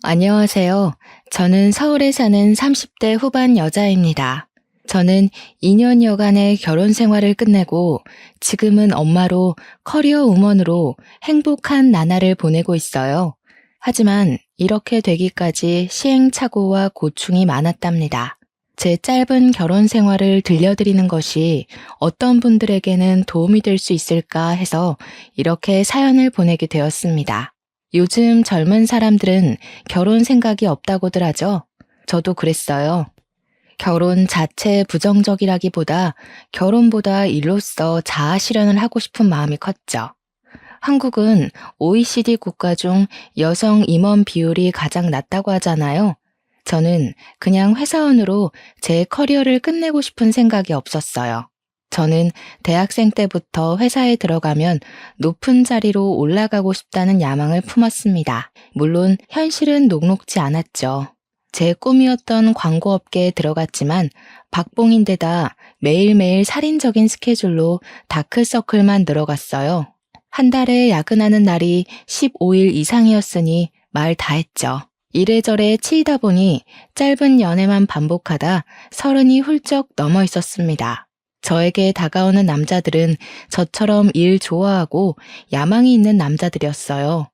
안녕하세요. 저는 서울에 사는 30대 후반 여자입니다. 저는 2년여간의 결혼 생활을 끝내고 지금은 엄마로 커리어 우먼으로 행복한 나날을 보내고 있어요. 하지만 이렇게 되기까지 시행착오와 고충이 많았답니다. 제 짧은 결혼 생활을 들려드리는 것이 어떤 분들에게는 도움이 될 수 있을까 해서 이렇게 사연을 보내게 되었습니다. 요즘 젊은 사람들은 결혼 생각이 없다고들 하죠. 저도 그랬어요. 결혼 자체 부정적이라기보다 결혼보다 일로서 자아 실현을 하고 싶은 마음이 컸죠. 한국은 OECD 국가 중 여성 임원 비율이 가장 낮다고 하잖아요. 저는 그냥 회사원으로 제 커리어를 끝내고 싶은 생각이 없었어요. 저는 대학생 때부터 회사에 들어가면 높은 자리로 올라가고 싶다는 야망을 품었습니다. 물론 현실은 녹록지 않았죠. 제 꿈이었던 광고업계에 들어갔지만 박봉인데다 매일매일 살인적인 스케줄로 다크서클만 늘어갔어요. 한 달에 야근하는 날이 15일 이상이었으니 말 다 했죠. 이래저래 치이다 보니 짧은 연애만 반복하다 30이 훌쩍 넘어 있었습니다. 저에게 다가오는 남자들은 저처럼 일 좋아하고 야망이 있는 남자들이었어요.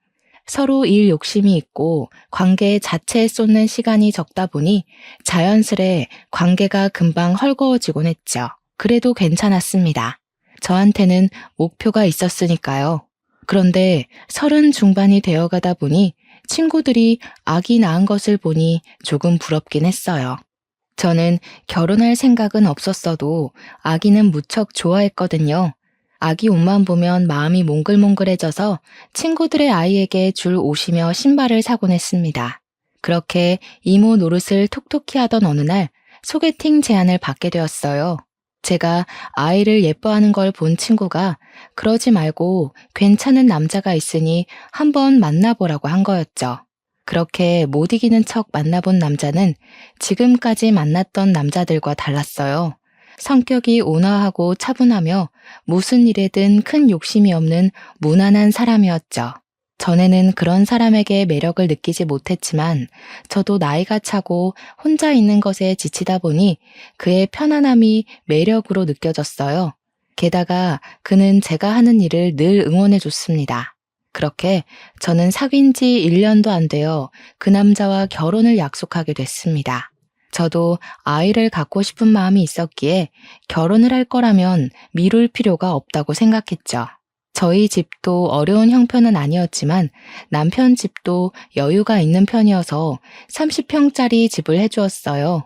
서로 일 욕심이 있고 관계 자체에 쏟는 시간이 적다 보니 자연스레 관계가 금방 헐거워지곤 했죠. 그래도 괜찮았습니다. 저한테는 목표가 있었으니까요. 그런데 30 중반이 되어가다 보니 친구들이 아기 낳은 것을 보니 조금 부럽긴 했어요. 저는 결혼할 생각은 없었어도 아기는 무척 좋아했거든요. 아기 옷만 보면 마음이 몽글몽글해져서 친구들의 아이에게 줄 옷이며 신발을 사곤 했습니다. 그렇게 이모 노릇을 톡톡히 하던 어느 날 소개팅 제안을 받게 되었어요. 제가 아이를 예뻐하는 걸 본 친구가 그러지 말고 괜찮은 남자가 있으니 한번 만나보라고 한 거였죠. 그렇게 못 이기는 척 만나본 남자는 지금까지 만났던 남자들과 달랐어요. 성격이 온화하고 차분하며 무슨 일에든 큰 욕심이 없는 무난한 사람이었죠. 전에는 그런 사람에게 매력을 느끼지 못했지만 저도 나이가 차고 혼자 있는 것에 지치다 보니 그의 편안함이 매력으로 느껴졌어요. 게다가 그는 제가 하는 일을 늘 응원해 줬습니다. 그렇게 저는 사귄 지 1년도 안 되어 그 남자와 결혼을 약속하게 됐습니다. 저도 아이를 갖고 싶은 마음이 있었기에 결혼을 할 거라면 미룰 필요가 없다고 생각했죠. 저희 집도 어려운 형편은 아니었지만 남편 집도 여유가 있는 편이어서 30평짜리 집을 해주었어요.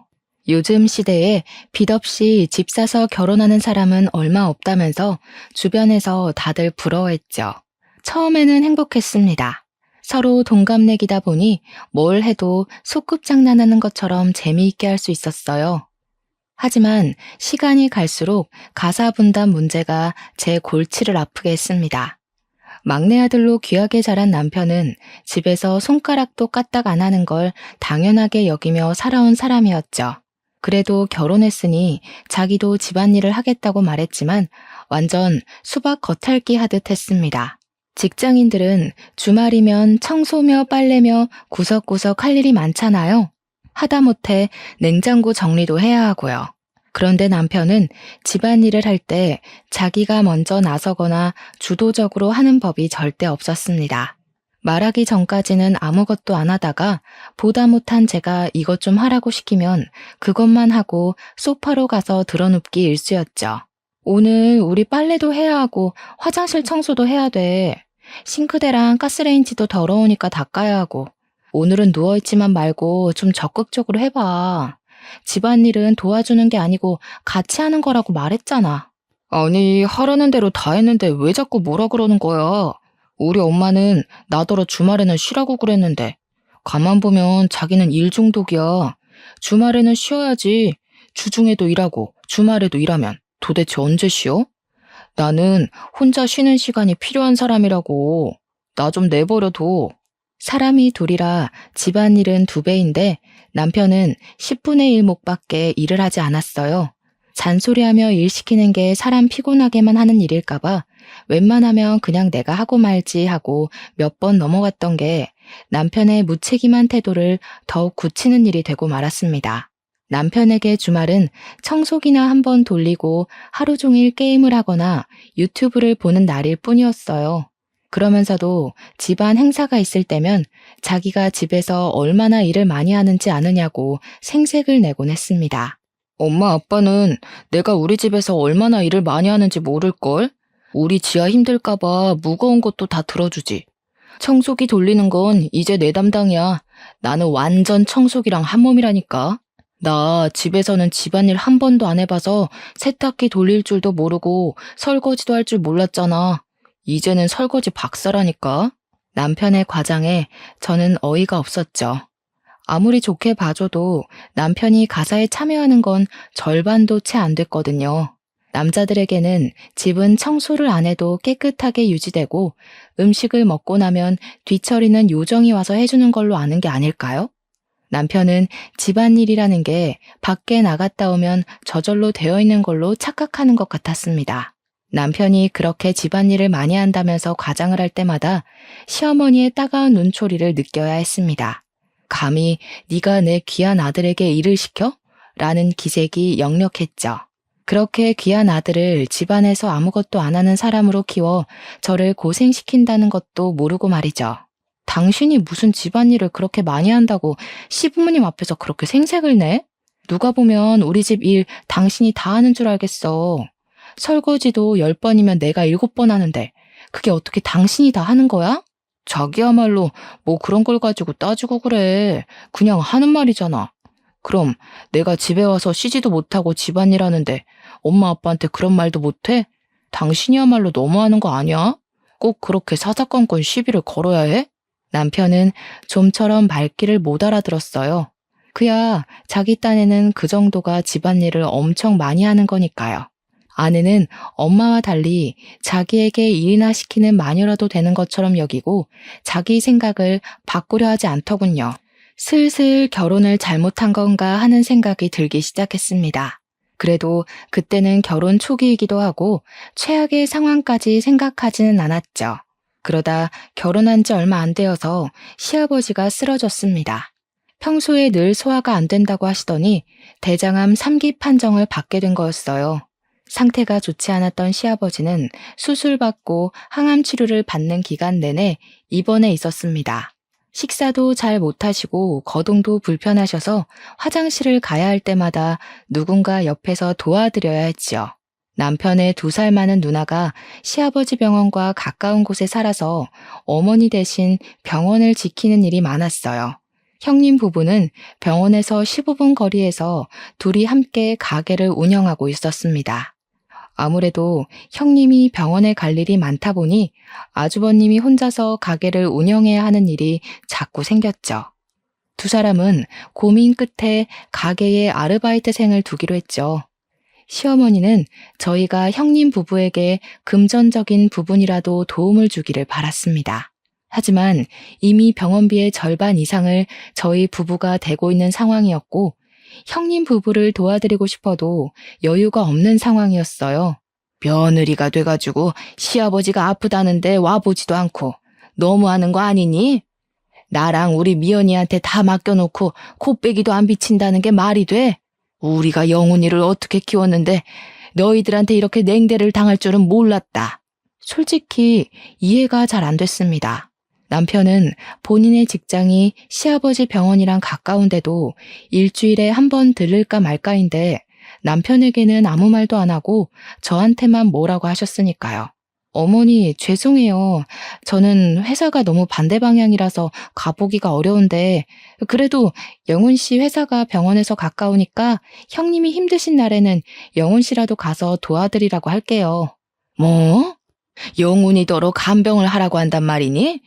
요즘 시대에 빚 없이 집 사서 결혼하는 사람은 얼마 없다면서 주변에서 다들 부러워했죠. 처음에는 행복했습니다. 서로 동갑내기다 보니 뭘 해도 소꿉장난하는 것처럼 재미있게 할 수 있었어요. 하지만 시간이 갈수록 가사 분담 문제가 제 골치를 아프게 했습니다. 막내 아들로 귀하게 자란 남편은 집에서 손가락도 까딱 안 하는 걸 당연하게 여기며 살아온 사람이었죠. 그래도 결혼했으니 자기도 집안일을 하겠다고 말했지만 완전 수박 겉핥기 하듯 했습니다. 직장인들은 주말이면 청소며 빨래며 구석구석 할 일이 많잖아요. 하다못해 냉장고 정리도 해야 하고요. 그런데 남편은 집안일을 할 때 자기가 먼저 나서거나 주도적으로 하는 법이 절대 없었습니다. 말하기 전까지는 아무것도 안 하다가 보다 못한 제가 이것 좀 하라고 시키면 그것만 하고 소파로 가서 드러눕기 일쑤였죠. 오늘 우리 빨래도 해야 하고 화장실 청소도 해야 돼. 싱크대랑 가스레인지도 더러우니까 닦아야 하고 오늘은 누워있지만 말고 좀 적극적으로 해봐. 집안일은 도와주는 게 아니고 같이 하는 거라고 말했잖아. 아니, 하라는 대로 다 했는데 왜 자꾸 뭐라 그러는 거야? 우리 엄마는 나더러 주말에는 쉬라고 그랬는데 가만 보면 자기는 일 중독이야. 주말에는 쉬어야지. 주중에도 일하고 주말에도 일하면 도대체 언제 쉬어? 나는 혼자 쉬는 시간이 필요한 사람이라고. 나 좀 내버려둬. 사람이 둘이라 집안일은 2배인데 남편은 10분의 1 목밖에 일을 하지 않았어요. 잔소리하며 일 시키는 게 사람 피곤하게만 하는 일일까봐 웬만하면 그냥 내가 하고 말지 하고 몇 번 넘어갔던 게 남편의 무책임한 태도를 더욱 굳히는 일이 되고 말았습니다. 남편에게 주말은 청소기나 한번 돌리고 하루 종일 게임을 하거나 유튜브를 보는 날일 뿐이었어요. 그러면서도 집안 행사가 있을 때면 자기가 집에서 얼마나 일을 많이 하는지 아느냐고 생색을 내곤 했습니다. 엄마 아빠는 내가 우리 집에서 얼마나 일을 많이 하는지 모를걸? 우리 지아 힘들까봐 무거운 것도 다 들어주지. 청소기 돌리는 건 이제 내 담당이야. 나는 완전 청소기랑 한 몸이라니까. 나 집에서는 집안일 한 번도 안 해봐서 세탁기 돌릴 줄도 모르고 설거지도 할 줄 몰랐잖아. 이제는 설거지 박사라니까. 남편의 과장에 저는 어이가 없었죠. 아무리 좋게 봐줘도 남편이 가사에 참여하는 건 절반도 채 안 됐거든요. 남자들에게는 집은 청소를 안 해도 깨끗하게 유지되고 음식을 먹고 나면 뒤처리는 요정이 와서 해주는 걸로 아는 게 아닐까요? 남편은 집안일이라는 게 밖에 나갔다 오면 저절로 되어 있는 걸로 착각하는 것 같았습니다. 남편이 그렇게 집안일을 많이 한다면서 과장을 할 때마다 시어머니의 따가운 눈초리를 느껴야 했습니다. 감히 네가 내 귀한 아들에게 일을 시켜? 라는 기색이 역력했죠. 그렇게 귀한 아들을 집안에서 아무것도 안 하는 사람으로 키워 저를 고생시킨다는 것도 모르고 말이죠. 당신이 무슨 집안일을 그렇게 많이 한다고 시부모님 앞에서 그렇게 생색을 내? 누가 보면 우리 집 일 당신이 다 하는 줄 알겠어. 설거지도 10번이면 내가 7번 하는데 그게 어떻게 당신이 다 하는 거야? 자기야말로 뭐 그런 걸 가지고 따지고 그래. 그냥 하는 말이잖아. 그럼 내가 집에 와서 쉬지도 못하고 집안일 하는데 엄마 아빠한테 그런 말도 못해? 당신이야말로 너무하는 거 아니야? 꼭 그렇게 사사건건 시비를 걸어야 해? 남편은 좀처럼 말귀를 못 알아들었어요. 그야 자기 딴에는 그 정도가 집안일을 엄청 많이 하는 거니까요. 아내는 엄마와 달리 자기에게 일이나 시키는 마녀라도 되는 것처럼 여기고 자기 생각을 바꾸려 하지 않더군요. 슬슬 결혼을 잘못한 건가 하는 생각이 들기 시작했습니다. 그래도 그때는 결혼 초기이기도 하고 최악의 상황까지 생각하지는 않았죠. 그러다 결혼한 지 얼마 안 되어서 시아버지가 쓰러졌습니다. 평소에 늘 소화가 안 된다고 하시더니 대장암 3기 판정을 받게 된 거였어요. 상태가 좋지 않았던 시아버지는 수술받고 항암 치료를 받는 기간 내내 입원해 있었습니다. 식사도 잘 못하시고 거동도 불편하셔서 화장실을 가야 할 때마다 누군가 옆에서 도와드려야 했지요. 남편의 2살 많은 누나가 시아버지 병원과 가까운 곳에 살아서 어머니 대신 병원을 지키는 일이 많았어요. 형님 부부는 병원에서 15분 거리에서 둘이 함께 가게를 운영하고 있었습니다. 아무래도 형님이 병원에 갈 일이 많다 보니 아주버님이 혼자서 가게를 운영해야 하는 일이 자꾸 생겼죠. 2사람은 고민 끝에 가게에 아르바이트생을 두기로 했죠. 시어머니는 저희가 형님 부부에게 금전적인 부분이라도 도움을 주기를 바랐습니다. 하지만 이미 병원비의 절반 이상을 저희 부부가 대고 있는 상황이었고 형님 부부를 도와드리고 싶어도 여유가 없는 상황이었어요. 며느리가 돼가지고 시아버지가 아프다는데 와보지도 않고 너무하는 거 아니니? 나랑 우리 미연이한테 다 맡겨놓고 코빼기도 안 비친다는 게 말이 돼? 우리가 영훈이를 어떻게 키웠는데 너희들한테 이렇게 냉대를 당할 줄은 몰랐다. 솔직히 이해가 잘 안 됐습니다. 남편은 본인의 직장이 시아버지 병원이랑 가까운데도 일주일에 한 번 들를까 말까인데 남편에게는 아무 말도 안 하고 저한테만 뭐라고 하셨으니까요. 어머니 죄송해요. 저는 회사가 너무 반대 방향이라서 가보기가 어려운데 그래도 영훈 씨 회사가 병원에서 가까우니까 형님이 힘드신 날에는 영훈 씨라도 가서 도와드리라고 할게요. 뭐? 영훈이더러 간병을 하라고 한단 말이니?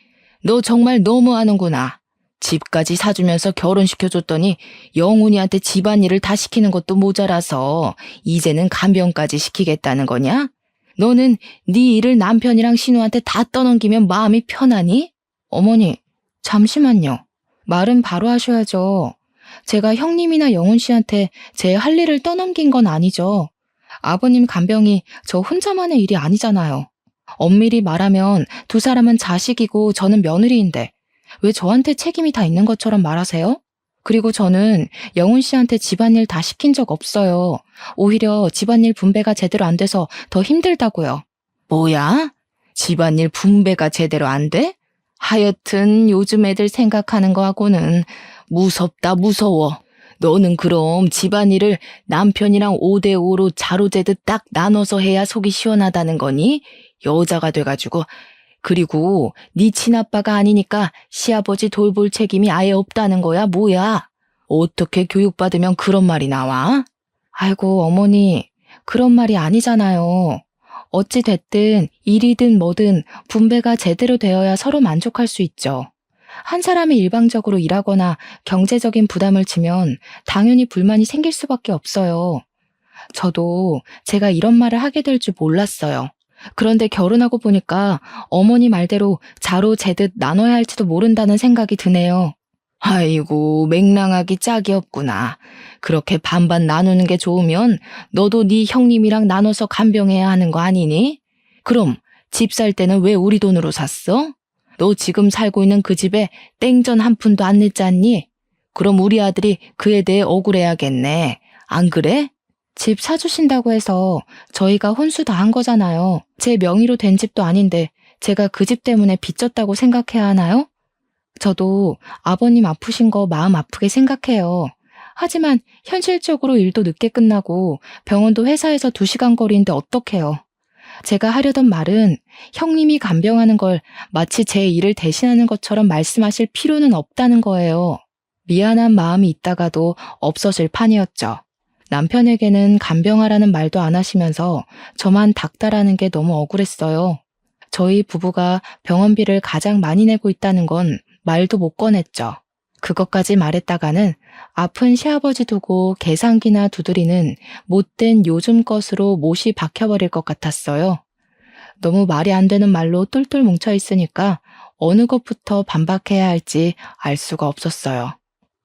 너 정말 너무하는구나. 집까지 사주면서 결혼시켜줬더니 영훈이한테 집안일을 다 시키는 것도 모자라서 이제는 간병까지 시키겠다는 거냐? 너는 네 일을 남편이랑 신우한테 다 떠넘기면 마음이 편하니? 어머니, 잠시만요. 말은 바로 하셔야죠. 제가 형님이나 영훈 씨한테 제 할 일을 떠넘긴 건 아니죠. 아버님 간병이 저 혼자만의 일이 아니잖아요. 엄밀히 말하면 2사람은 자식이고 저는 며느리인데 왜 저한테 책임이 다 있는 것처럼 말하세요? 그리고 저는 영훈 씨한테 집안일 다 시킨 적 없어요. 오히려 집안일 분배가 제대로 안 돼서 더 힘들다고요. 뭐야? 집안일 분배가 제대로 안 돼? 하여튼 요즘 애들 생각하는 거하고는 무섭다 무서워. 너는 그럼 집안일을 남편이랑 5대5로 자로재듯 딱 나눠서 해야 속이 시원하다는 거니? 여자가 돼가지고. 그리고 네 친아빠가 아니니까 시아버지 돌볼 책임이 아예 없다는 거야 뭐야? 어떻게 교육받으면 그런 말이 나와? 아이고 어머니, 그런 말이 아니잖아요. 어찌 됐든 일이든 뭐든 분배가 제대로 되어야 서로 만족할 수 있죠. 한 사람이 일방적으로 일하거나 경제적인 부담을 지면 당연히 불만이 생길 수밖에 없어요. 저도 제가 이런 말을 하게 될 줄 몰랐어요. 그런데 결혼하고 보니까 어머니 말대로 자로 재듯 나눠야 할지도 모른다는 생각이 드네요. 아이고, 맹랑하기 짝이 없구나. 그렇게 반반 나누는 게 좋으면 너도 네 형님이랑 나눠서 간병해야 하는 거 아니니? 그럼 집 살 때는 왜 우리 돈으로 샀어? 너 지금 살고 있는 그 집에 땡전 한 푼도 안 냈잖니? 그럼 우리 아들이 그에 대해 억울해야겠네. 안 그래? 집 사주신다고 해서 저희가 혼수 다 한 거잖아요. 제 명의로 된 집도 아닌데 제가 그 집 때문에 빚졌다고 생각해야 하나요? 저도 아버님 아프신 거 마음 아프게 생각해요. 하지만 현실적으로 일도 늦게 끝나고 병원도 회사에서 2시간 거리인데 어떡해요. 제가 하려던 말은 형님이 간병하는 걸 마치 제 일을 대신하는 것처럼 말씀하실 필요는 없다는 거예요. 미안한 마음이 있다가도 없어질 판이었죠. 남편에게는 간병하라는 말도 안 하시면서 저만 닥달하는 게 너무 억울했어요. 저희 부부가 병원비를 가장 많이 내고 있다는 건 말도 못 꺼냈죠. 그것까지 말했다가는 아픈 시아버지 두고 계산기나 두드리는 못된 요즘 것으로 못이 박혀버릴 것 같았어요. 너무 말이 안 되는 말로 똘똘 뭉쳐 있으니까 어느 것부터 반박해야 할지 알 수가 없었어요.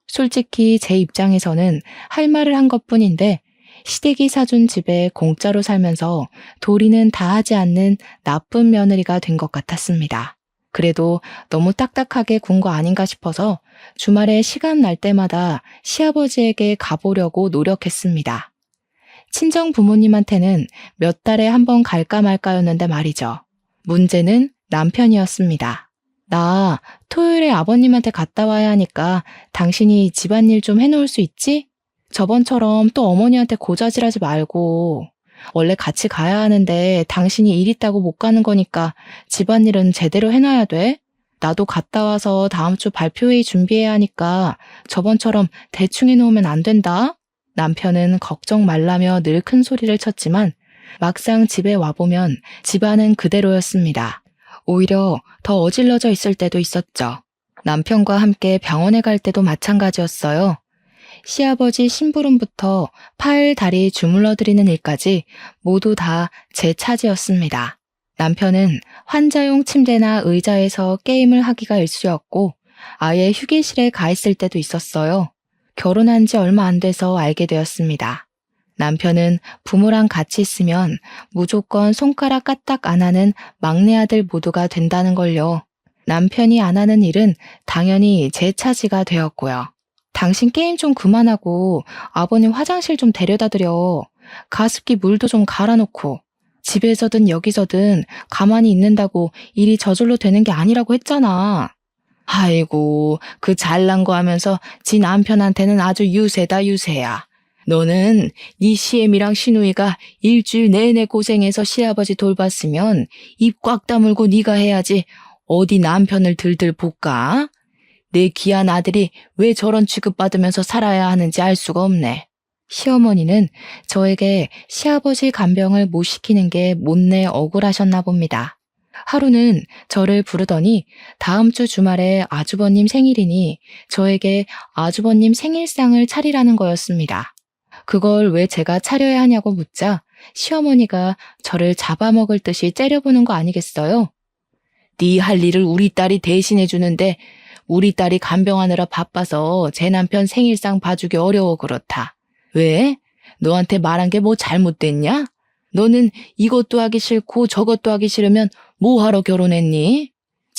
솔직히 제 입장에서는 할 말을 한 것뿐인데 시댁이 사준 집에 공짜로 살면서 도리는 다 하지 않는 나쁜 며느리가 된 것 같았습니다. 그래도 너무 딱딱하게 군 거 아닌가 싶어서 주말에 시간 날 때마다 시아버지에게 가보려고 노력했습니다. 친정 부모님한테는 몇 달에 한 번 갈까 말까였는데 말이죠. 문제는 남편이었습니다. 나 토요일에 아버님한테 갔다 와야 하니까 당신이 집안일 좀 해놓을 수 있지? 저번처럼 또 어머니한테 고자질하지 말고. 원래 같이 가야 하는데 당신이 일 있다고 못 가는 거니까 집안일은 제대로 해놔야 돼. 나도 갔다 와서 다음 주 발표회의 준비해야 하니까 저번처럼 대충 해놓으면 안 된다. 남편은 걱정 말라며 늘 큰 소리를 쳤지만 막상 집에 와보면 집안은 그대로였습니다. 오히려 더 어질러져 있을 때도 있었죠. 남편과 함께 병원에 갈 때도 마찬가지였어요. 시아버지 심부름부터 팔, 다리 주물러드리는 일까지 모두 다 제 차지였습니다. 남편은 환자용 침대나 의자에서 게임을 하기가 일쑤였고 아예 휴게실에 가 있을 때도 있었어요. 결혼한 지 얼마 안 돼서 알게 되었습니다. 남편은 부모랑 같이 있으면 무조건 손가락 까딱 안 하는 막내 아들 모두가 된다는 걸요. 남편이 안 하는 일은 당연히 제 차지가 되었고요. 당신 게임 좀 그만하고 아버님 화장실 좀 데려다 드려. 가습기 물도 좀 갈아놓고. 집에서든 여기서든 가만히 있는다고 일이 저절로 되는 게 아니라고 했잖아. 아이고, 그 잘난 거 하면서 지 남편한테는 아주 유세다 유세야. 너는 네 시애미랑 시누이가 일주일 내내 고생해서 시아버지 돌봤으면 입 꽉 다물고 네가 해야지 어디 남편을 들들 볶아? 내 귀한 아들이 왜 저런 취급받으면서 살아야 하는지 알 수가 없네. 시어머니는 저에게 시아버지 간병을 못 시키는 게 못내 억울하셨나 봅니다. 하루는 저를 부르더니 다음 주 주말에 아주버님 생일이니 저에게 아주버님 생일상을 차리라는 거였습니다. 그걸 왜 제가 차려야 하냐고 묻자 시어머니가 저를 잡아먹을 듯이 째려보는 거 아니겠어요? 네 할 일을 우리 딸이 대신해 주는데 우리 딸이 간병하느라 바빠서 제 남편 생일상 봐주기 어려워 그렇다. 왜? 너한테 말한 게 뭐 잘못됐냐? 너는 이것도 하기 싫고 저것도 하기 싫으면 뭐 하러 결혼했니?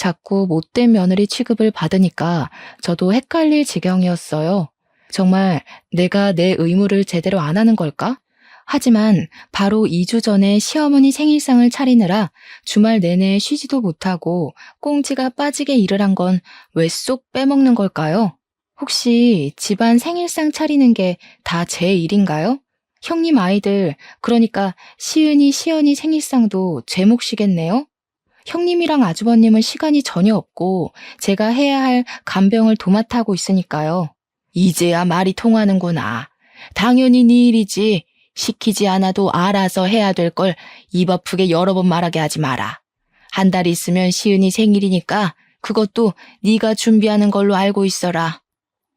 자꾸 못된 며느리 취급을 받으니까 저도 헷갈릴 지경이었어요. 정말 내가 내 의무를 제대로 안 하는 걸까? 하지만 바로 2주 전에 시어머니 생일상을 차리느라 주말 내내 쉬지도 못하고 꽁지가 빠지게 일을 한 건 왜 쏙 빼먹는 걸까요? 혹시 집안 생일상 차리는 게 다 제 일인가요? 형님 아이들, 그러니까 시은이, 시연이 생일상도 제 몫이겠네요? 형님이랑 아주버님은 시간이 전혀 없고 제가 해야 할 간병을 도맡아 하고 있으니까요. 이제야 말이 통하는구나. 당연히 네 일이지. 시키지 않아도 알아서 해야 될 걸 입 아프게 여러 번 말하게 하지 마라. 한 달 있으면 시은이 생일이니까 그것도 네가 준비하는 걸로 알고 있어라.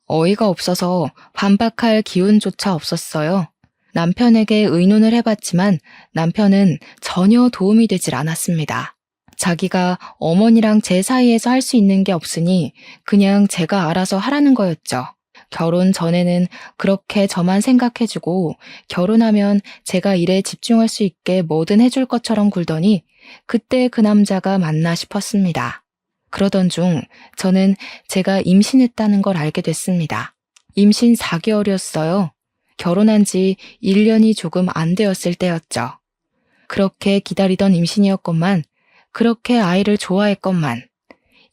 어이가 없어서 반박할 기운조차 없었어요. 남편에게 의논을 해봤지만 남편은 전혀 도움이 되질 않았습니다. 자기가 어머니랑 제 사이에서 할 수 있는 게 없으니 그냥 제가 알아서 하라는 거였죠. 결혼 전에는 그렇게 저만 생각해주고 결혼하면 제가 일에 집중할 수 있게 뭐든 해줄 것처럼 굴더니 그때 그 남자가 맞나 싶었습니다. 그러던 중 저는 제가 임신했다는 걸 알게 됐습니다. 임신 4개월이었어요. 결혼한 지 1년이 조금 안 되었을 때였죠. 그렇게 기다리던 임신이었건만, 그렇게 아이를 좋아했건만,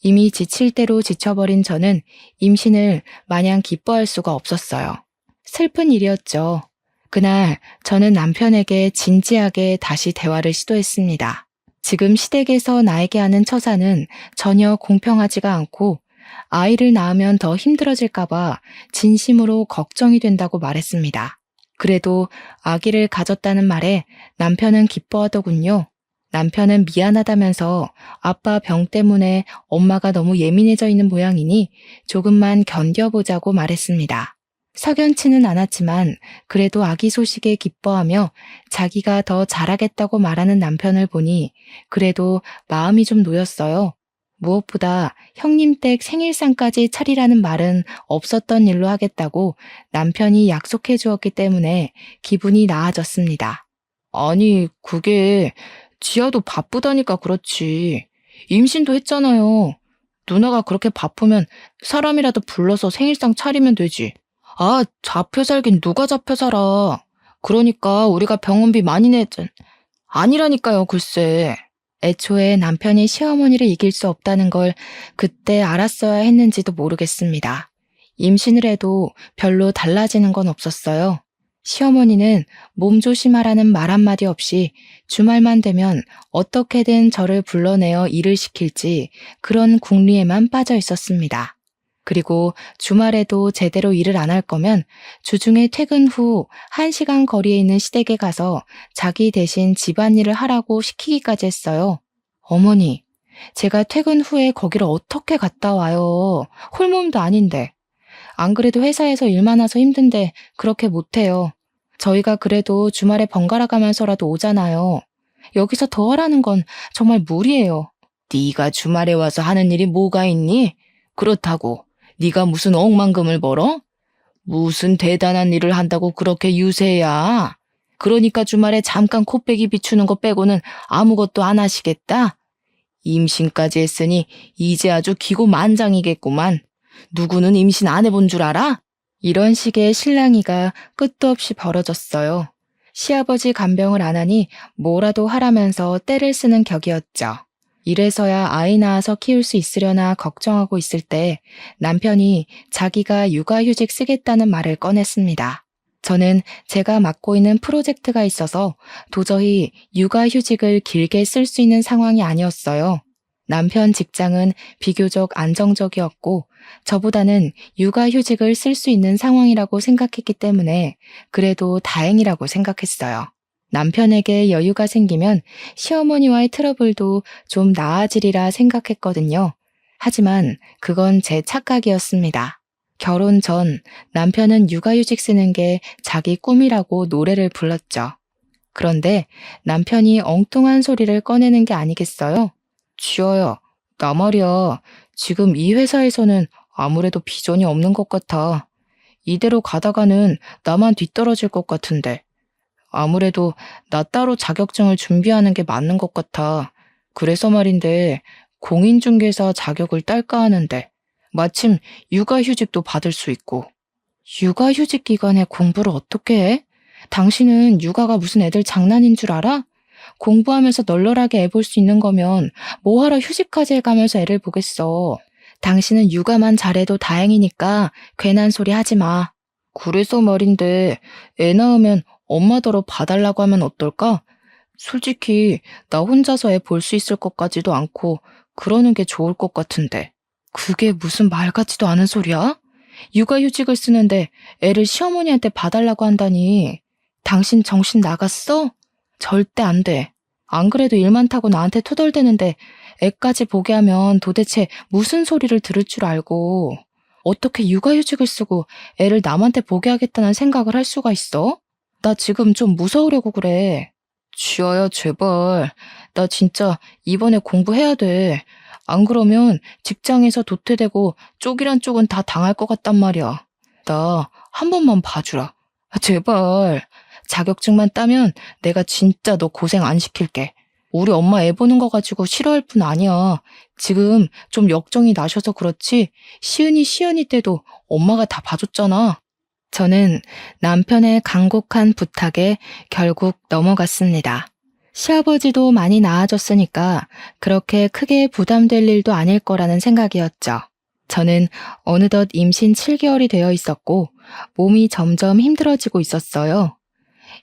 이미 지칠 대로 지쳐버린 저는 임신을 마냥 기뻐할 수가 없었어요. 슬픈 일이었죠. 그날 저는 남편에게 진지하게 다시 대화를 시도했습니다. 지금 시댁에서 나에게 하는 처사는 전혀 공평하지가 않고 아이를 낳으면 더 힘들어질까봐 진심으로 걱정이 된다고 말했습니다. 그래도 아기를 가졌다는 말에 남편은 기뻐하더군요. 남편은 미안하다면서 아빠 병 때문에 엄마가 너무 예민해져 있는 모양이니 조금만 견뎌보자고 말했습니다. 석연치는 않았지만 그래도 아기 소식에 기뻐하며 자기가 더 잘하겠다고 말하는 남편을 보니 그래도 마음이 좀 놓였어요. 무엇보다 형님 댁 생일상까지 차리라는 말은 없었던 일로 하겠다고 남편이 약속해 주었기 때문에 기분이 나아졌습니다. 아니, 그게 지아도 바쁘다니까 그렇지. 임신도 했잖아요. 누나가 그렇게 바쁘면 사람이라도 불러서 생일상 차리면 되지. 아, 잡혀 살긴 누가 잡혀 살아. 그러니까 우리가 병원비 많이 내자. 아니라니까요, 글쎄. 애초에 남편이 시어머니를 이길 수 없다는 걸 그때 알았어야 했는지도 모르겠습니다. 임신을 해도 별로 달라지는 건 없었어요. 시어머니는 몸 조심하라는 말 한마디 없이 주말만 되면 어떻게든 저를 불러내어 일을 시킬지 그런 궁리에만 빠져 있었습니다. 그리고 주말에도 제대로 일을 안 할 거면 주중에 퇴근 후 1시간 거리에 있는 시댁에 가서 자기 대신 집안일을 하라고 시키기까지 했어요. 어머니, 제가 퇴근 후에 거기를 어떻게 갔다 와요? 홀몸도 아닌데. 안 그래도 회사에서 일 많아서 힘든데 그렇게 못해요. 저희가 그래도 주말에 번갈아 가면서라도 오잖아요. 여기서 더 하라는 건 정말 무리예요. 네가 주말에 와서 하는 일이 뭐가 있니? 그렇다고 네가 무슨 억만금을 벌어? 무슨 대단한 일을 한다고 그렇게 유세야? 그러니까 주말에 잠깐 코빼기 비추는 거 빼고는 아무것도 안 하시겠다? 임신까지 했으니 이제 아주 기고만장이겠구만. 누구는 임신 안 해본 줄 알아? 이런 식의 실랑이가 끝도 없이 벌어졌어요. 시아버지 간병을 안 하니 뭐라도 하라면서 떼를 쓰는 격이었죠. 이래서야 아이 낳아서 키울 수 있으려나 걱정하고 있을 때 남편이 자기가 육아휴직 쓰겠다는 말을 꺼냈습니다. 저는 제가 맡고 있는 프로젝트가 있어서 도저히 육아휴직을 길게 쓸 수 있는 상황이 아니었어요. 남편 직장은 비교적 안정적이었고 저보다는 육아휴직을 쓸 수 있는 상황이라고 생각했기 때문에 그래도 다행이라고 생각했어요. 남편에게 여유가 생기면 시어머니와의 트러블도 좀 나아지리라 생각했거든요. 하지만 그건 제 착각이었습니다. 결혼 전 남편은 육아휴직 쓰는 게 자기 꿈이라고 노래를 불렀죠. 그런데 남편이 엉뚱한 소리를 꺼내는 게 아니겠어요? 지아야, 나 말이야. 지금 이 회사에서는 아무래도 비전이 없는 것 같아. 이대로 가다가는 나만 뒤떨어질 것 같은데. 아무래도 나 따로 자격증을 준비하는 게 맞는 것 같아. 그래서 말인데, 공인중개사 자격을 딸까 하는데 마침 육아휴직도 받을 수 있고. 육아휴직 기간에 공부를 어떻게 해? 당신은 육아가 무슨 애들 장난인 줄 알아? 공부하면서 널널하게 애 볼 수 있는 거면 뭐하러 휴직까지 해가면서 애를 보겠어. 당신은 육아만 잘해도 다행이니까 괜한 소리 하지 마. 그래서 말인데 애 낳으면 엄마더러 봐달라고 하면 어떨까? 솔직히 나 혼자서 애 볼 수 있을 것 같지도 않고 그러는 게 좋을 것 같은데. 그게 무슨 말 같지도 않은 소리야? 육아휴직을 쓰는데 애를 시어머니한테 봐달라고 한다니. 당신 정신 나갔어? 절대 안 돼. 안 그래도 일 많다고 나한테 토덜대는데 애까지 보게 하면 도대체 무슨 소리를 들을 줄 알고 어떻게 육아휴직을 쓰고 애를 남한테 보게 하겠다는 생각을 할 수가 있어? 나 지금 좀 무서우려고 그래. 지아야, 제발. 나 진짜 이번에 공부해야 돼. 안 그러면 직장에서 도태되고 쪽이란 쪽은 다 당할 것 같단 말이야. 나 한 번만 봐주라. 제발. 자격증만 따면 내가 진짜 너 고생 안 시킬게. 우리 엄마 애 보는 거 가지고 싫어할 뿐 아니야. 지금 좀 역정이 나셔서 그렇지 시은이 때도 엄마가 다 봐줬잖아. 저는 남편의 간곡한 부탁에 결국 넘어갔습니다. 시아버지도 많이 나아졌으니까 그렇게 크게 부담될 일도 아닐 거라는 생각이었죠. 저는 어느덧 임신 7개월이 되어 있었고 몸이 점점 힘들어지고 있었어요.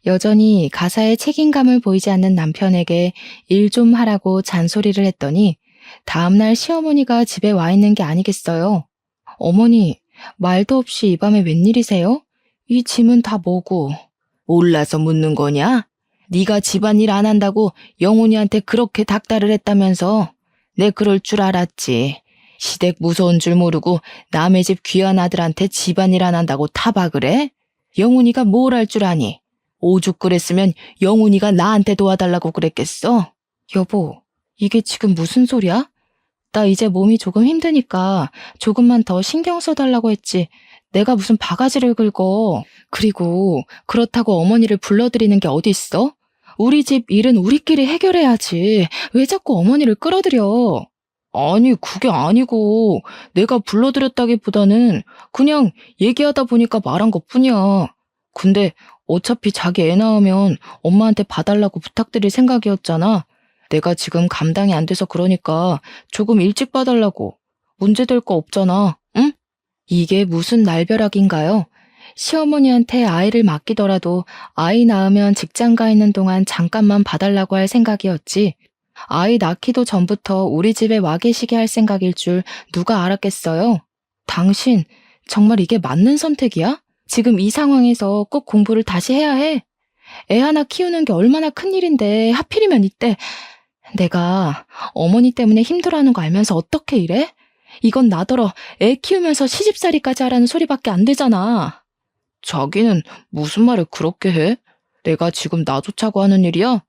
여전히 가사에 책임감을 보이지 않는 남편에게 일 좀 하라고 잔소리를 했더니 다음날 시어머니가 집에 와 있는 게 아니겠어요. 어머니, 말도 없이 이 밤에 웬일이세요? 이 짐은 다 뭐고? 몰라서 묻는 거냐? 네가 집안일 안 한다고 영훈이한테 그렇게 닥달을 했다면서. 내 그럴 줄 알았지. 시댁 무서운 줄 모르고 남의 집 귀한 아들한테 집안일 안 한다고 타박을 해? 영훈이가 뭘 할 줄 아니? 오죽 그랬으면 영훈이가 나한테 도와달라고 그랬겠어? 여보, 이게 지금 무슨 소리야? 나 이제 몸이 조금 힘드니까 조금만 더 신경 써달라고 했지. 내가 무슨 바가지를 긁어. 그리고 그렇다고 어머니를 불러들이는 게 어디 있어? 우리 집 일은 우리끼리 해결해야지. 왜 자꾸 어머니를 끌어들여? 아니, 그게 아니고 내가 불러들였다기보다는 그냥 얘기하다 보니까 말한 것뿐이야. 근데 어차피 자기 애 낳으면 엄마한테 봐달라고 부탁드릴 생각이었잖아. 내가 지금 감당이 안 돼서 그러니까 조금 일찍 봐달라고. 문제될 거 없잖아, 응? 이게 무슨 날벼락인가요? 시어머니한테 아이를 맡기더라도 아이 낳으면 직장 가 있는 동안 잠깐만 봐달라고 할 생각이었지. 아이 낳기도 전부터 우리 집에 와 계시게 할 생각일 줄 누가 알았겠어요? 당신, 정말 이게 맞는 선택이야? 지금 이 상황에서 꼭 공부를 다시 해야 해? 애 하나 키우는 게 얼마나 큰일인데 하필이면 이때. 내가 어머니 때문에 힘들어하는 거 알면서 어떻게 이래? 이건 나더러 애 키우면서 시집살이까지 하라는 소리밖에 안 되잖아. 자기는 무슨 말을 그렇게 해? 내가 지금 놔두자고 하는 일이야?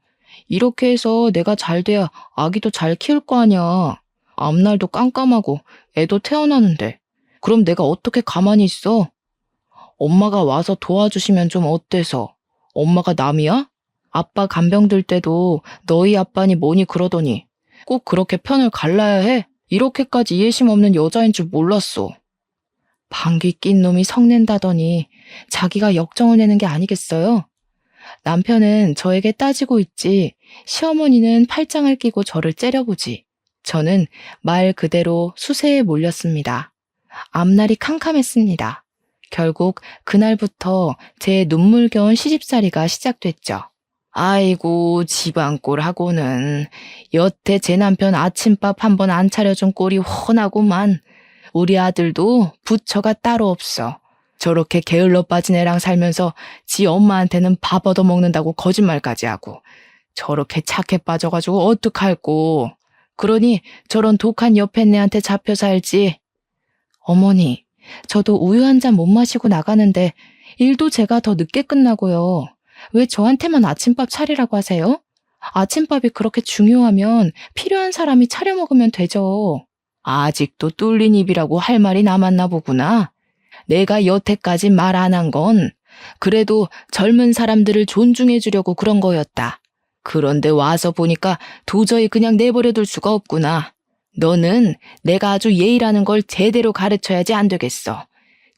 이렇게 해서 내가 잘 돼야 아기도 잘 키울 거 아니야. 앞날도 깜깜하고 애도 태어나는데. 그럼 내가 어떻게 가만히 있어? 엄마가 와서 도와주시면 좀 어때서? 엄마가 남이야? 아빠 간병 들 때도 너희 아빠니 뭐니 그러더니 꼭 그렇게 편을 갈라야 해? 이렇게까지 이해심 없는 여자인 줄 몰랐어. 방귀 낀 놈이 성낸다더니 자기가 역정을 내는 게 아니겠어요? 남편은 저에게 따지고 있지 시어머니는 팔짱을 끼고 저를 째려보지. 저는 말 그대로 수세에 몰렸습니다. 앞날이 캄캄했습니다. 결국 그날부터 제 눈물겨운 시집살이가 시작됐죠. 아이고 집안꼴하고는 여태 제 남편 아침밥 한 번 안 차려준 꼴이 훤하구만. 우리 아들도 부처가 따로 없어. 저렇게 게을러 빠진 애랑 살면서 지 엄마한테는 밥 얻어먹는다고 거짓말까지 하고 저렇게 착해 빠져가지고 어떡할꼬. 그러니 저런 독한 여팻네한테 잡혀 살지. 어머니, 저도 우유 한 잔 못 마시고 나가는데 일도 제가 더 늦게 끝나고요. 왜 저한테만 아침밥 차리라고 하세요? 아침밥이 그렇게 중요하면 필요한 사람이 차려 먹으면 되죠. 아직도 뚫린 입이라고 할 말이 남았나 보구나. 내가 여태까지 말 안 한 건 그래도 젊은 사람들을 존중해 주려고 그런 거였다. 그런데 와서 보니까 도저히 그냥 내버려 둘 수가 없구나. 너는 내가 아주 예의라는 걸 제대로 가르쳐야지 안 되겠어.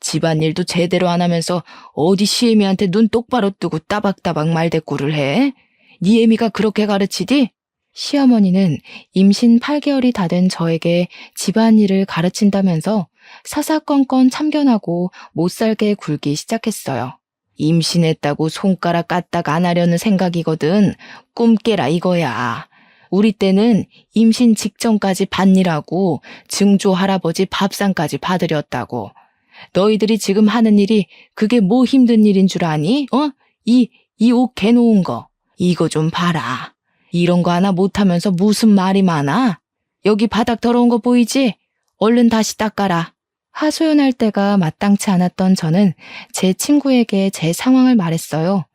집안일도 제대로 안 하면서 어디 시애미한테 눈 똑바로 뜨고 따박따박 말대꾸를 해? 네 애미가 그렇게 가르치디? 시어머니는 임신 8개월이 다 된 저에게 집안일을 가르친다면서 사사건건 참견하고 못살게 굴기 시작했어요. 임신했다고 손가락 까딱 안 하려는 생각이거든. 꿈 깨라 이거야. 우리 때는 임신 직전까지 밭일하고 증조 할아버지 밥상까지 받으렸다고. 너희들이 지금 하는 일이 그게 뭐 힘든 일인 줄 아니? 이 옷 개놓은 거. 이거 좀 봐라. 이런 거 하나 못하면서 무슨 말이 많아? 여기 바닥 더러운 거 보이지? 얼른 다시 닦아라. 하소연할 때가 마땅치 않았던 저는 제 친구에게 제 상황을 말했어요.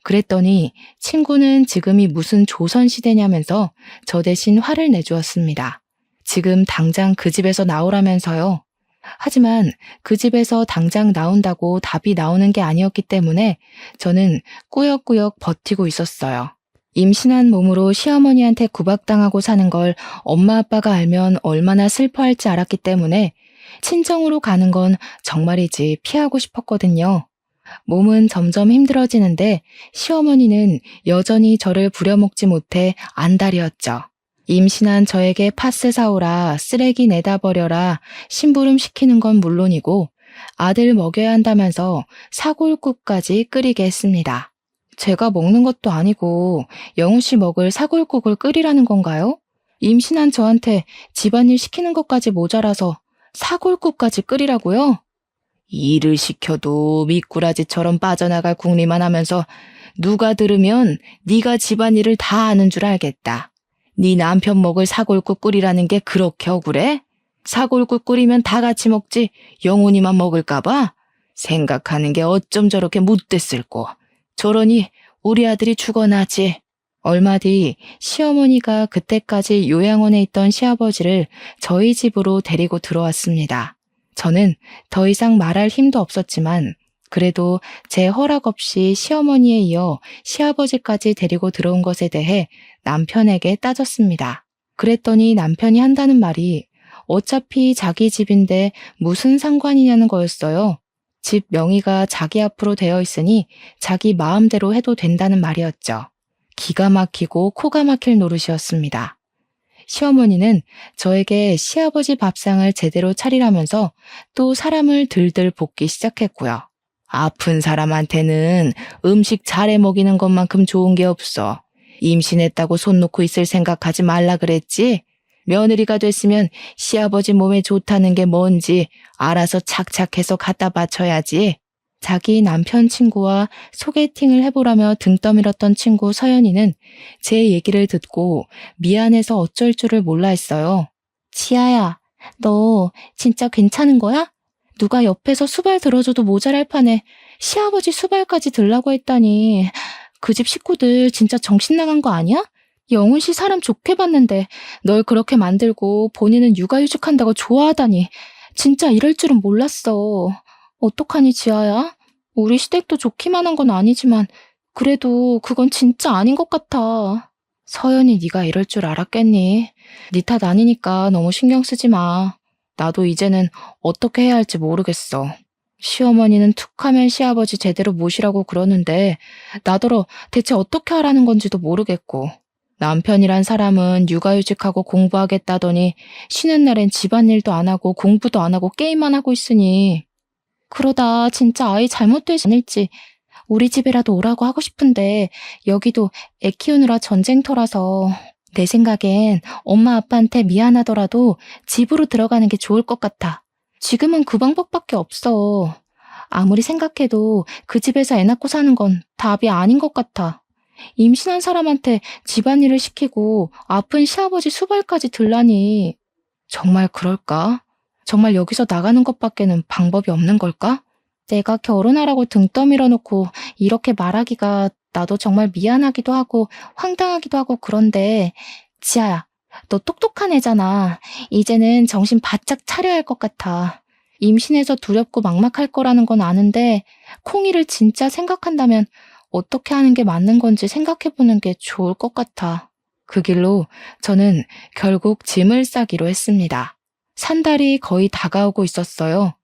그랬더니 친구는 지금이 무슨 조선시대냐면서 저 대신 화를 내주었습니다. 지금 당장 그 집에서 나오라면서요. 하지만 그 집에서 당장 나온다고 답이 나오는 게 아니었기 때문에 저는 꾸역꾸역 버티고 있었어요. 임신한 몸으로 시어머니한테 구박당하고 사는 걸 엄마 아빠가 알면 얼마나 슬퍼할지 알았기 때문에 친정으로 가는 건 정말이지 피하고 싶었거든요. 몸은 점점 힘들어지는데 시어머니는 여전히 저를 부려먹지 못해 안달이었죠. 임신한 저에게 파스 사오라, 쓰레기 내다 버려라, 심부름 시키는 건 물론이고 아들 먹여야 한다면서 사골국까지 끓이게 했습니다. 제가 먹는 것도 아니고 영우 씨 먹을 사골국을 끓이라는 건가요? 임신한 저한테 집안일 시키는 것까지 모자라서 사골국까지 끓이라고요? 일을 시켜도 미꾸라지처럼 빠져나갈 궁리만 하면서 누가 들으면 네가 집안일을 다 아는 줄 알겠다. 네 남편 먹을 사골국 끓이라는 게 그렇게 억울해? 사골국 끓이면 다 같이 먹지 영훈이만 먹을까 봐? 생각하는 게 어쩜 저렇게 못됐을꼬. 저러니 우리 아들이 죽어나지. 얼마 뒤 시어머니가 그때까지 요양원에 있던 시아버지를 저희 집으로 데리고 들어왔습니다. 저는 더 이상 말할 힘도 없었지만 그래도 제 허락 없이 시어머니에 이어 시아버지까지 데리고 들어온 것에 대해 남편에게 따졌습니다. 그랬더니 남편이 한다는 말이 어차피 자기 집인데 무슨 상관이냐는 거였어요. 집 명의가 자기 앞으로 되어 있으니 자기 마음대로 해도 된다는 말이었죠. 기가 막히고 코가 막힐 노릇이었습니다. 시어머니는 저에게 시아버지 밥상을 제대로 차리라면서 또 사람을 들들 볶기 시작했고요. 아픈 사람한테는 음식 잘해 먹이는 것만큼 좋은 게 없어. 임신했다고 손 놓고 있을 생각하지 말라 그랬지? 며느리가 됐으면 시아버지 몸에 좋다는 게 뭔지 알아서 착착해서 갖다 바쳐야지. 자기 남편 친구와 소개팅을 해보라며 등 떠밀었던 친구 서연이는 제 얘기를 듣고 미안해서 어쩔 줄을 몰라 했어요. 지아야, 너 진짜 괜찮은 거야? 누가 옆에서 수발 들어줘도 모자랄 판에 시아버지 수발까지 들라고 했다니 그 집 식구들 진짜 정신 나간 거 아니야? 영훈 씨 사람 좋게 봤는데 널 그렇게 만들고 본인은 육아휴직한다고 좋아하다니 진짜 이럴 줄은 몰랐어. 어떡하니 지아야? 우리 시댁도 좋기만 한 건 아니지만 그래도 그건 진짜 아닌 것 같아. 서연이 네가 이럴 줄 알았겠니? 네 탓 아니니까 너무 신경 쓰지 마. 나도 이제는 어떻게 해야 할지 모르겠어. 시어머니는 툭하면 시아버지 제대로 모시라고 그러는데 나더러 대체 어떻게 하라는 건지도 모르겠고 남편이란 사람은 육아휴직하고 공부하겠다더니 쉬는 날엔 집안일도 안 하고 공부도 안 하고 게임만 하고 있으니 그러다 진짜 아이 잘못되지 않을지 우리 집에라도 오라고 하고 싶은데 여기도 애 키우느라 전쟁터라서 내 생각엔 엄마 아빠한테 미안하더라도 집으로 들어가는 게 좋을 것 같아. 지금은 그 방법밖에 없어. 아무리 생각해도 그 집에서 애 낳고 사는 건 답이 아닌 것 같아. 임신한 사람한테 집안일을 시키고 아픈 시아버지 수발까지 들라니. 정말 그럴까? 정말 여기서 나가는 것밖에는 방법이 없는 걸까? 내가 결혼하라고 등 떠밀어 놓고 이렇게 말하기가 나도 정말 미안하기도 하고 황당하기도 하고 그런데 지아야, 너 똑똑한 애잖아. 이제는 정신 바짝 차려야 할 것 같아. 임신해서 두렵고 막막할 거라는 건 아는데 콩이를 진짜 생각한다면 어떻게 하는 게 맞는 건지 생각해보는 게 좋을 것 같아. 그 길로 저는 결국 짐을 싸기로 했습니다. 산달이 거의 다가오고 있었어요.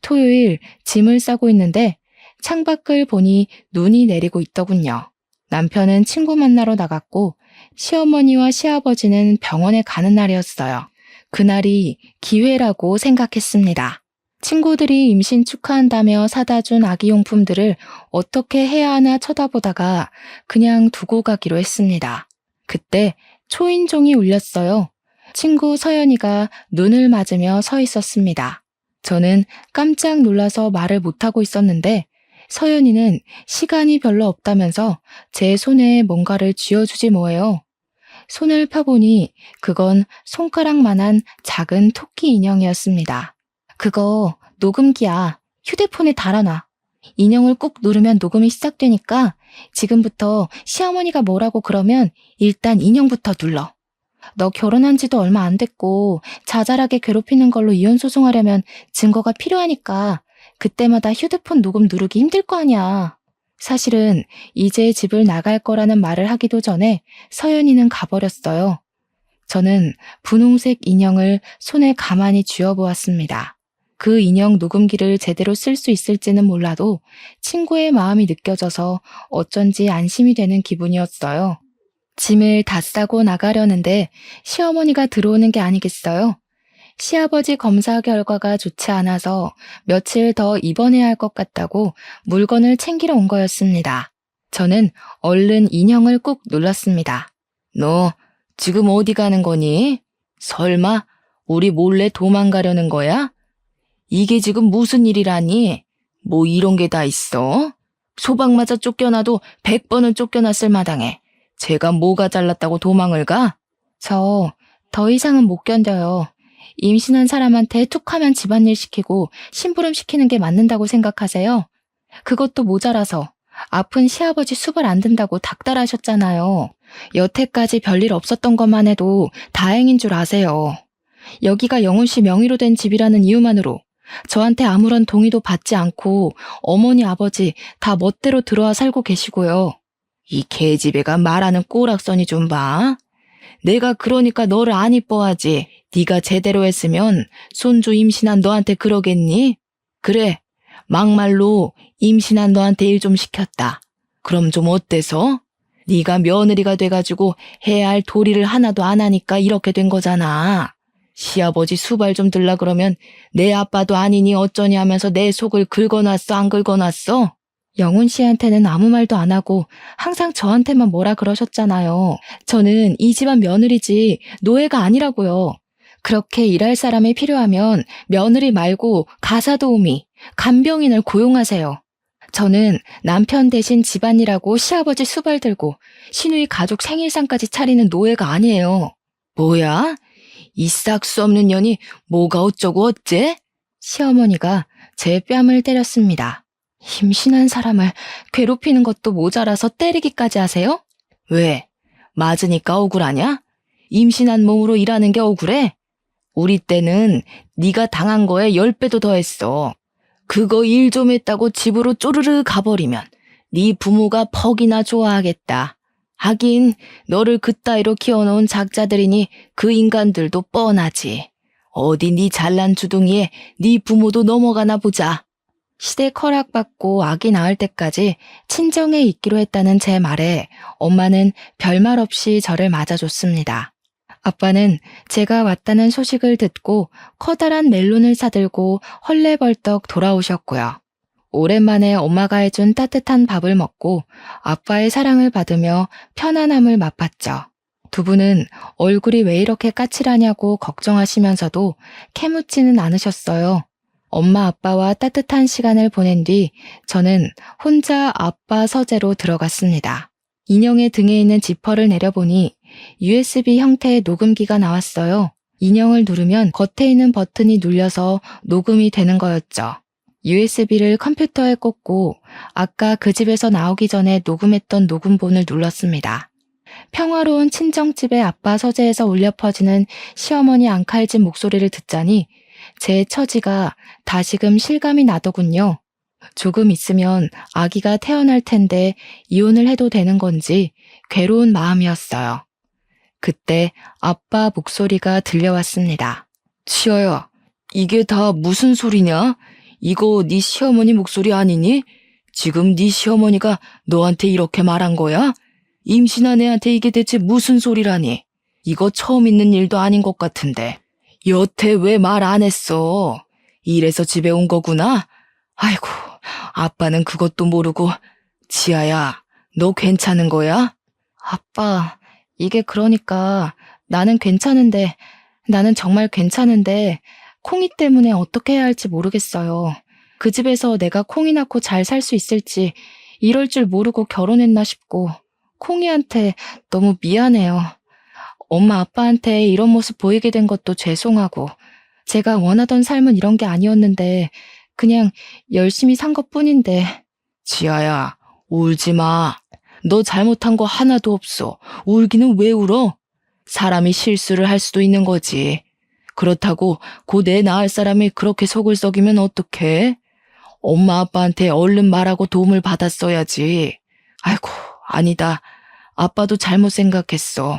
토요일 짐을 싸고 있는데 창밖을 보니 눈이 내리고 있더군요. 남편은 친구 만나러 나갔고 시어머니와 시아버지는 병원에 가는 날이었어요. 그날이 기회라고 생각했습니다. 친구들이 임신 축하한다며 사다 준 아기용품들을 어떻게 해야 하나 쳐다보다가 그냥 두고 가기로 했습니다. 그때 초인종이 울렸어요. 친구 서연이가 눈을 맞으며 서 있었습니다. 저는 깜짝 놀라서 말을 못하고 있었는데 서연이는 시간이 별로 없다면서 제 손에 뭔가를 쥐어주지 뭐예요. 손을 펴보니 그건 손가락만한 작은 토끼 인형이었습니다. 그거 녹음기야. 휴대폰에 달아놔. 인형을 꾹 누르면 녹음이 시작되니까 지금부터 시어머니가 뭐라고 그러면 일단 인형부터 눌러. 너 결혼한 지도 얼마 안 됐고 자잘하게 괴롭히는 걸로 이혼 소송하려면 증거가 필요하니까 그때마다 휴대폰 녹음 누르기 힘들 거 아니야. 사실은 이제 집을 나갈 거라는 말을 하기도 전에 서연이는 가버렸어요. 저는 분홍색 인형을 손에 가만히 쥐어보았습니다. 그 인형 녹음기를 제대로 쓸 수 있을지는 몰라도 친구의 마음이 느껴져서 어쩐지 안심이 되는 기분이었어요. 짐을 다 싸고 나가려는데 시어머니가 들어오는 게 아니겠어요? 시아버지 검사 결과가 좋지 않아서 며칠 더 입원해야 할 것 같다고 물건을 챙기러 온 거였습니다. 저는 얼른 인형을 꾹 눌렀습니다. 너 지금 어디 가는 거니? 설마 우리 몰래 도망가려는 거야? 이게 지금 무슨 일이라니? 뭐 이런 게 다 있어? 소방 맞아 쫓겨나도 100번은 쫓겨났을 마당에 제가 뭐가 잘났다고 도망을 가? 저 더 이상은 못 견뎌요. 임신한 사람한테 툭하면 집안일 시키고 심부름 시키는 게 맞는다고 생각하세요? 그것도 모자라서 아픈 시아버지 수발 안 든다고 닥달하셨잖아요. 여태까지 별일 없었던 것만 해도 다행인 줄 아세요. 여기가 영훈 씨 명의로 된 집이라는 이유만으로 저한테 아무런 동의도 받지 않고 어머니 아버지 다 멋대로 들어와 살고 계시고요. 이 개집애가 말하는 꼬락서니 좀 봐. 내가 그러니까 너를 안 이뻐하지. 네가 제대로 했으면 손주 임신한 너한테 그러겠니? 그래, 막말로 임신한 너한테 일 좀 시켰다. 그럼 좀 어때서? 네가 며느리가 돼가지고 해야 할 도리를 하나도 안 하니까 이렇게 된 거잖아. 시아버지 수발 좀 들라 그러면 내 아빠도 아니니 어쩌니 하면서 내 속을 긁어놨어, 안 긁어놨어? 영훈 씨한테는 아무 말도 안 하고 항상 저한테만 뭐라 그러셨잖아요. 저는 이 집안 며느리지 노예가 아니라고요. 그렇게 일할 사람이 필요하면 며느리 말고 가사도우미, 간병인을 고용하세요. 저는 남편 대신 집안일하고 시아버지 수발 들고 시누이 가족 생일상까지 차리는 노예가 아니에요. 뭐야? 이 싹 수 없는 년이 뭐가 어쩌고 어째? 시어머니가 제 뺨을 때렸습니다. 임신한 사람을 괴롭히는 것도 모자라서 때리기까지 하세요? 왜? 맞으니까 억울하냐? 임신한 몸으로 일하는 게 억울해? 우리 때는 네가 당한 거에 10배도 더했어. 그거 일 좀 했다고 집으로 쪼르르 가버리면 네 부모가 퍽이나 좋아하겠다. 하긴 너를 그따위로 키워놓은 작자들이니 그 인간들도 뻔하지. 어디 네 잘난 주둥이에 네 부모도 넘어가나 보자. 시댁 허락받고 아기 낳을 때까지 친정에 있기로 했다는 제 말에 엄마는 별말 없이 저를 맞아줬습니다. 아빠는 제가 왔다는 소식을 듣고 커다란 멜론을 사들고 헐레벌떡 돌아오셨고요. 오랜만에 엄마가 해준 따뜻한 밥을 먹고 아빠의 사랑을 받으며 편안함을 맛봤죠. 두 분은 얼굴이 왜 이렇게 까칠하냐고 걱정하시면서도 캐묻지는 않으셨어요. 엄마 아빠와 따뜻한 시간을 보낸 뒤 저는 혼자 아빠 서재로 들어갔습니다. 인형의 등에 있는 지퍼를 내려보니 USB 형태의 녹음기가 나왔어요. 인형을 누르면 겉에 있는 버튼이 눌려서 녹음이 되는 거였죠. USB를 컴퓨터에 꽂고 아까 그 집에서 나오기 전에 녹음했던 녹음본을 눌렀습니다. 평화로운 친정집의 아빠 서재에서 울려 퍼지는 시어머니 앙칼진 목소리를 듣자니 제 처지가 다시금 실감이 나더군요. 조금 있으면 아기가 태어날 텐데 이혼을 해도 되는 건지 괴로운 마음이었어요. 그때 아빠 목소리가 들려왔습니다. 치아야, 이게 다 무슨 소리냐? 이거 네 시어머니 목소리 아니니? 지금 네 시어머니가 너한테 이렇게 말한 거야? 임신한 애한테 이게 대체 무슨 소리라니? 이거 처음 있는 일도 아닌 것 같은데. 여태 왜 말 안 했어? 이래서 집에 온 거구나? 아이고, 아빠는 그것도 모르고. 지아야, 너 괜찮은 거야? 아빠, 이게 그러니까 나는 정말 괜찮은데 콩이 때문에 어떻게 해야 할지 모르겠어요. 그 집에서 내가 콩이 낳고 잘 살 수 있을지 이럴 줄 모르고 결혼했나 싶고 콩이한테 너무 미안해요. 엄마 아빠한테 이런 모습 보이게 된 것도 죄송하고 제가 원하던 삶은 이런 게 아니었는데 그냥 열심히 산 것뿐인데. 지아야, 울지 마. 너 잘못한 거 하나도 없어. 울기는 왜 울어? 사람이 실수를 할 수도 있는 거지. 그렇다고 곧 애 낳을 사람이 그렇게 속을 썩이면 어떡해? 엄마 아빠한테 얼른 말하고 도움을 받았어야지. 아이고, 아니다. 아빠도 잘못 생각했어.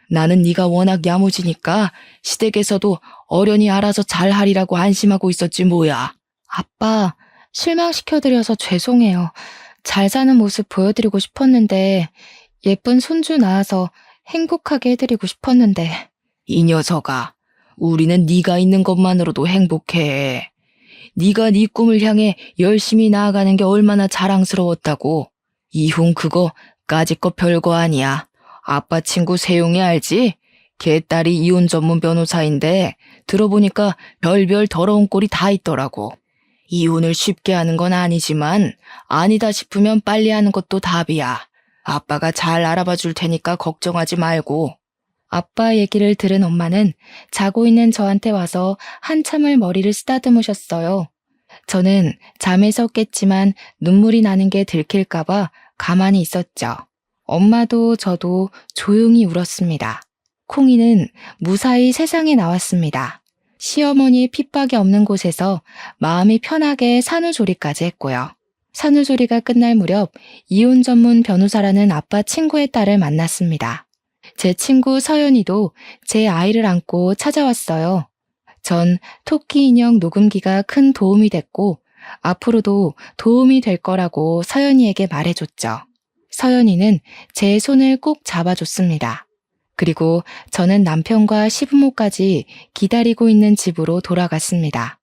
나는 네가 워낙 야무지니까 시댁에서도 어련히 알아서 잘하리라고 안심하고 있었지 뭐야. 아빠, 실망시켜드려서 죄송해요. 잘 사는 모습 보여드리고 싶었는데 예쁜 손주 낳아서 행복하게 해드리고 싶었는데. 이 녀석아, 우리는 네가 있는 것만으로도 행복해. 네가 네 꿈을 향해 열심히 나아가는 게 얼마나 자랑스러웠다고. 이훈 그거 까짓 거 별거 아니야. 아빠 친구 세용이 알지? 걔 딸이 이혼 전문 변호사인데 들어보니까 별별 더러운 꼴이 다 있더라고. 이혼을 쉽게 하는 건 아니지만 아니다 싶으면 빨리 하는 것도 답이야. 아빠가 잘 알아봐 줄 테니까 걱정하지 말고. 아빠 얘기를 들은 엄마는 자고 있는 저한테 와서 한참을 머리를 쓰다듬으셨어요. 저는 잠에서 깼지만 눈물이 나는 게 들킬까봐 가만히 있었죠. 엄마도 저도 조용히 울었습니다. 콩이는 무사히 세상에 나왔습니다. 시어머니의 핍박이 없는 곳에서 마음이 편하게 산후조리까지 했고요. 산후조리가 끝날 무렵 이혼 전문 변호사라는 아빠 친구의 딸을 만났습니다. 제 친구 서연이도 제 아이를 안고 찾아왔어요. 전 토끼 인형 녹음기가 큰 도움이 됐고 앞으로도 도움이 될 거라고 서연이에게 말해줬죠. 서연이는 제 손을 꼭 잡아줬습니다. 그리고 저는 남편과 시부모까지 기다리고 있는 집으로 돌아갔습니다.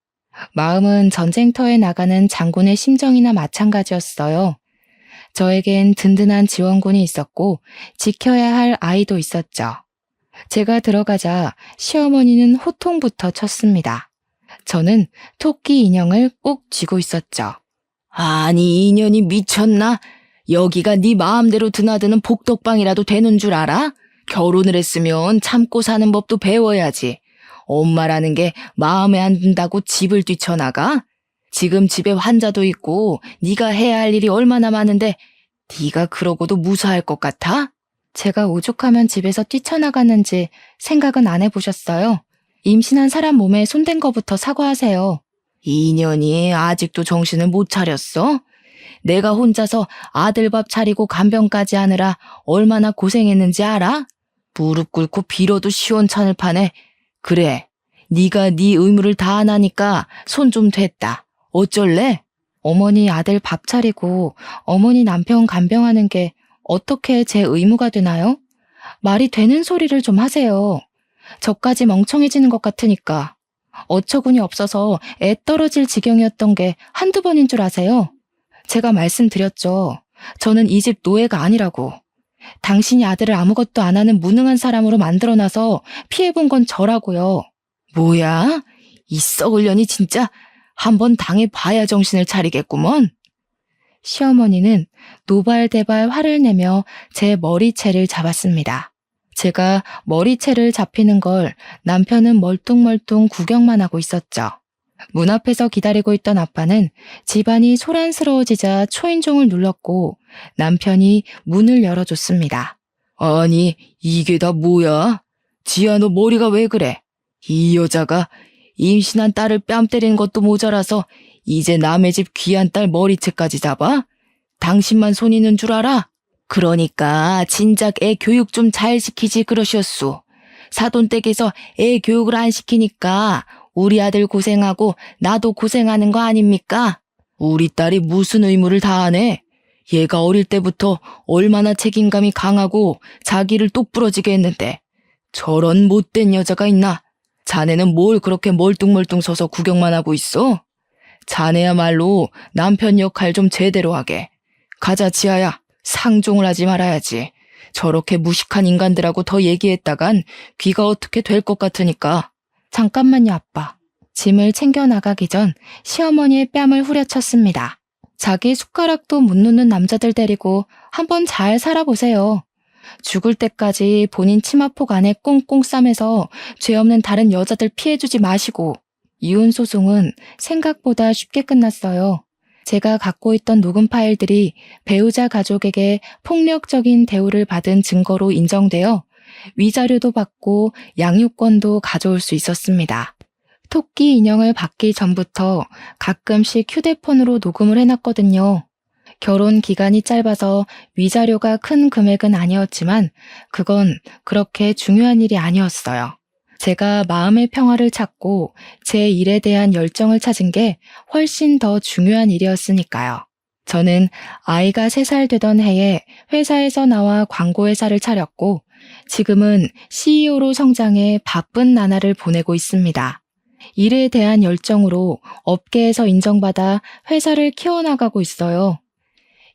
마음은 전쟁터에 나가는 장군의 심정이나 마찬가지였어요. 저에겐 든든한 지원군이 있었고 지켜야 할 아이도 있었죠. 제가 들어가자 시어머니는 호통부터 쳤습니다. 저는 토끼 인형을 꼭 쥐고 있었죠. 아니, 이 인연이 미쳤나? 여기가 네 마음대로 드나드는 복덕방이라도 되는 줄 알아? 결혼을 했으면 참고 사는 법도 배워야지. 엄마라는 게 마음에 안 든다고 집을 뛰쳐나가? 지금 집에 환자도 있고 네가 해야 할 일이 얼마나 많은데 네가 그러고도 무사할 것 같아? 제가 오죽하면 집에서 뛰쳐나갔는지 생각은 안 해보셨어요? 임신한 사람 몸에 손댄 거부터 사과하세요. 이 년이 아직도 정신을 못 차렸어? 내가 혼자서 아들 밥 차리고 간병까지 하느라 얼마나 고생했는지 알아? 무릎 꿇고 빌어도 시원찮을 판에. 그래, 네가 네 의무를 다 안 하니까 손 좀 댔다. 어쩔래? 어머니 아들 밥 차리고 어머니 남편 간병하는 게 어떻게 제 의무가 되나요? 말이 되는 소리를 좀 하세요. 저까지 멍청해지는 것 같으니까. 어처구니 없어서 애 떨어질 지경이었던 게 한두 번인 줄 아세요? 제가 말씀드렸죠. 저는 이 집 노예가 아니라고. 당신이 아들을 아무것도 안 하는 무능한 사람으로 만들어놔서 피해본 건 저라고요. 뭐야? 이 썩을 년이 진짜 한번 당해봐야 정신을 차리겠구먼. 시어머니는 노발대발 화를 내며 제 머리채를 잡았습니다. 제가 머리채를 잡히는 걸 남편은 멀뚱멀뚱 구경만 하고 있었죠. 문 앞에서 기다리고 있던 아빠는 집안이 소란스러워지자 초인종을 눌렀고 남편이 문을 열어줬습니다. 아니, 이게 다 뭐야? 지아, 너 머리가 왜 그래? 이 여자가 임신한 딸을 뺨 때리는 것도 모자라서 이제 남의 집 귀한 딸 머리채까지 잡아? 당신만 손 있는 줄 알아? 그러니까 진작 애 교육 좀 잘 시키지 그러셨소. 사돈댁에서 애 교육을 안 시키니까 우리 아들 고생하고 나도 고생하는 거 아닙니까? 우리 딸이 무슨 의무를 다하네? 얘가 어릴 때부터 얼마나 책임감이 강하고 자기를 똑부러지게 했는데 저런 못된 여자가 있나? 자네는 뭘 그렇게 멀뚱멀뚱 서서 구경만 하고 있어? 자네야말로 남편 역할 좀 제대로 하게. 가자 지아야, 상종을 하지 말아야지. 저렇게 무식한 인간들하고 더 얘기했다간 귀가 어떻게 될 것 같으니까. 잠깐만요 아빠. 짐을 챙겨 나가기 전 시어머니의 뺨을 후려쳤습니다. 자기 숟가락도 못 놓는 남자들 데리고 한번 잘 살아보세요. 죽을 때까지 본인 치마폭 안에 꽁꽁 싸매서 죄 없는 다른 여자들 피해주지 마시고. 이혼 소송은 생각보다 쉽게 끝났어요. 제가 갖고 있던 녹음 파일들이 배우자 가족에게 폭력적인 대우를 받은 증거로 인정되어 위자료도 받고 양육권도 가져올 수 있었습니다. 토끼 인형을 받기 전부터 가끔씩 휴대폰으로 녹음을 해놨거든요. 결혼 기간이 짧아서 위자료가 큰 금액은 아니었지만 그건 그렇게 중요한 일이 아니었어요. 제가 마음의 평화를 찾고 제 일에 대한 열정을 찾은 게 훨씬 더 중요한 일이었으니까요. 저는 아이가 3살 되던 해에 회사에서 나와 광고회사를 차렸고 지금은 CEO로 성장해 바쁜 나날을 보내고 있습니다. 일에 대한 열정으로 업계에서 인정받아 회사를 키워나가고 있어요.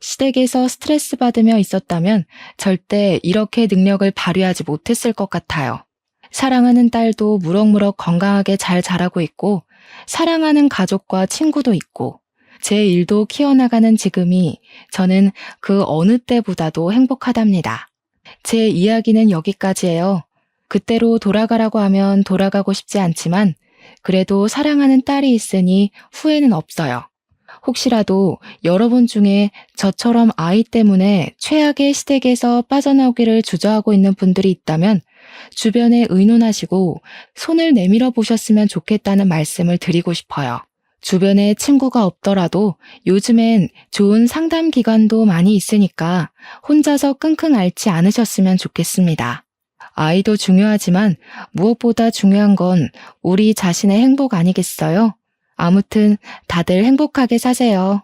시댁에서 스트레스 받으며 있었다면 절대 이렇게 능력을 발휘하지 못했을 것 같아요. 사랑하는 딸도 무럭무럭 건강하게 잘 자라고 있고 사랑하는 가족과 친구도 있고 제 일도 키워나가는 지금이 저는 그 어느 때보다도 행복하답니다. 제 이야기는 여기까지예요. 그때로 돌아가라고 하면 돌아가고 싶지 않지만 그래도 사랑하는 딸이 있으니 후회는 없어요. 혹시라도 여러분 중에 저처럼 아이 때문에 최악의 시댁에서 빠져나오기를 주저하고 있는 분들이 있다면 주변에 의논하시고 손을 내밀어 보셨으면 좋겠다는 말씀을 드리고 싶어요. 주변에 친구가 없더라도 요즘엔 좋은 상담 기관도 많이 있으니까 혼자서 끙끙 앓지 않으셨으면 좋겠습니다. 아이도 중요하지만 무엇보다 중요한 건 우리 자신의 행복 아니겠어요? 아무튼 다들 행복하게 사세요.